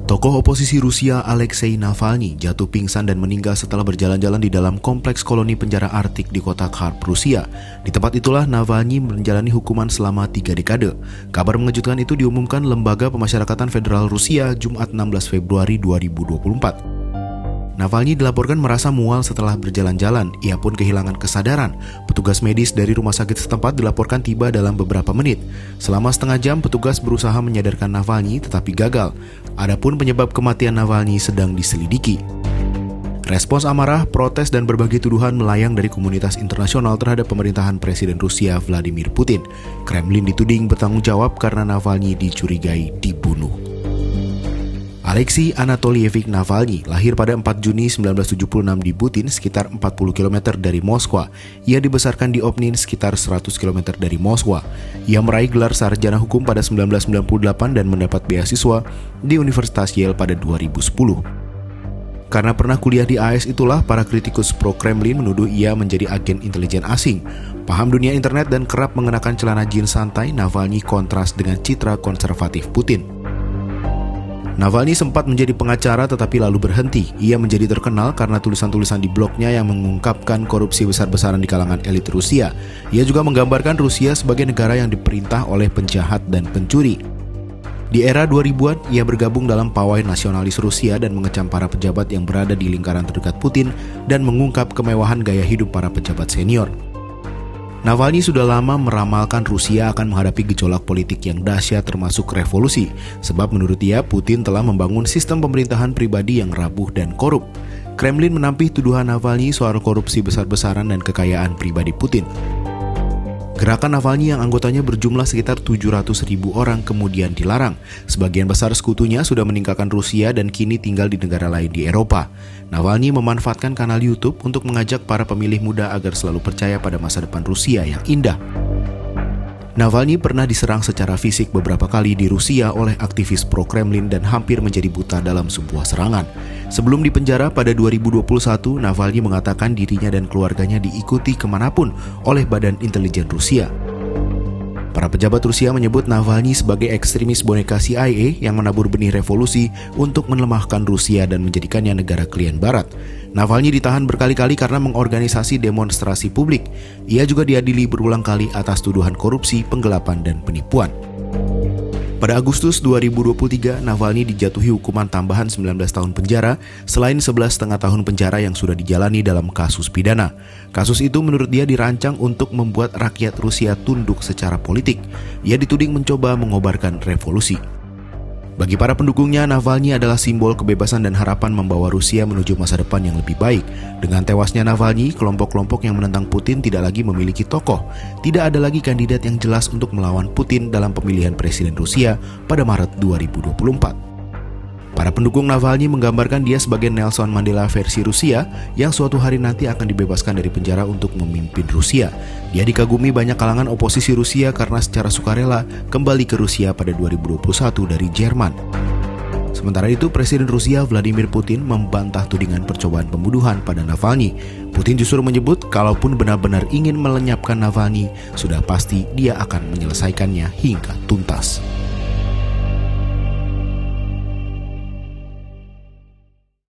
Tokoh oposisi Rusia Alexei Navalny jatuh pingsan dan meninggal setelah berjalan-jalan di dalam kompleks koloni penjara Arctic di kota Kharkiv, Rusia. Di tempat itulah Navalny menjalani hukuman selama 3 dekade. Kabar mengejutkan itu diumumkan Lembaga Pemasyarakatan Federal Rusia Jumat 16 Februari 2024. Navalny dilaporkan merasa mual setelah berjalan-jalan. Ia pun kehilangan kesadaran. Petugas medis dari rumah sakit setempat dilaporkan tiba dalam beberapa menit. Selama setengah jam, petugas berusaha menyadarkan Navalny tetapi gagal. Adapun penyebab kematian Navalny sedang diselidiki. Respons amarah, protes, dan berbagai tuduhan melayang dari komunitas internasional terhadap pemerintahan Presiden Rusia Vladimir Putin. Kremlin dituding bertanggung jawab karena Navalny dicurigai dibunuh. Alexei Anatolievich Navalny lahir pada 4 Juni 1976 di Butin, sekitar 40 km dari Moskwa. Ia dibesarkan di Obnin, sekitar 100 km dari Moskwa. Ia meraih gelar sarjana hukum pada 1998 dan mendapat beasiswa di Universitas Yale pada 2010. Karena pernah kuliah di AS itulah para kritikus pro-Kremlin menuduh ia menjadi agen intelijen asing. Paham dunia internet dan kerap mengenakan celana jeans santai, Navalny kontras dengan citra konservatif Putin. Navalny sempat menjadi pengacara tetapi lalu berhenti. Ia menjadi terkenal karena tulisan-tulisan di blognya yang mengungkapkan korupsi besar-besaran di kalangan elit Rusia. Ia juga menggambarkan Rusia sebagai negara yang diperintah oleh penjahat dan pencuri. Di era 2000-an, ia bergabung dalam pawai nasionalis Rusia dan mengecam para pejabat yang berada di lingkaran terdekat Putin dan mengungkap kemewahan gaya hidup para pejabat senior. Navalny sudah lama meramalkan Rusia akan menghadapi gejolak politik yang dahsyat termasuk revolusi, sebab menurut dia Putin telah membangun sistem pemerintahan pribadi yang rapuh dan korup. Kremlin menampih tuduhan Navalny soal korupsi besar-besaran dan kekayaan pribadi Putin. Gerakan Navalny yang anggotanya berjumlah sekitar 700.000 orang kemudian dilarang. Sebagian besar sekutunya sudah meninggalkan Rusia dan kini tinggal di negara lain di Eropa. Navalny memanfaatkan kanal YouTube untuk mengajak para pemilih muda agar selalu percaya pada masa depan Rusia yang indah. Navalny pernah diserang secara fisik beberapa kali di Rusia oleh aktivis pro-Kremlin dan hampir menjadi buta dalam sebuah serangan. Sebelum dipenjara pada 2021, Navalny mengatakan dirinya dan keluarganya diikuti kemanapun oleh Badan Intelijen Rusia. Para pejabat Rusia menyebut Navalny sebagai ekstremis boneka CIA yang menabur benih revolusi untuk melemahkan Rusia dan menjadikannya negara klien Barat. Navalny ditahan berkali-kali karena mengorganisasi demonstrasi publik. Ia juga diadili berulang kali atas tuduhan korupsi, penggelapan, dan penipuan. Pada Agustus 2023, Navalny dijatuhi hukuman tambahan 19 tahun penjara selain 11,5 tahun penjara yang sudah dijalani dalam kasus pidana. Kasus itu menurut dia dirancang untuk membuat rakyat Rusia tunduk secara politik. Ia dituding mencoba mengobarkan revolusi. Bagi para pendukungnya, Navalny adalah simbol kebebasan dan harapan membawa Rusia menuju masa depan yang lebih baik. Dengan tewasnya Navalny, kelompok-kelompok yang menentang Putin tidak lagi memiliki tokoh. Tidak ada lagi kandidat yang jelas untuk melawan Putin dalam pemilihan presiden Rusia pada Maret 2024. Para pendukung Navalny menggambarkan dia sebagai Nelson Mandela versi Rusia yang suatu hari nanti akan dibebaskan dari penjara untuk memimpin Rusia. Dia dikagumi banyak kalangan oposisi Rusia karena secara sukarela kembali ke Rusia pada 2021 dari Jerman. Sementara itu, Presiden Rusia Vladimir Putin membantah tudingan percobaan pembunuhan pada Navalny. Putin justru menyebut kalaupun benar-benar ingin melenyapkan Navalny, sudah pasti dia akan menyelesaikannya hingga tuntas.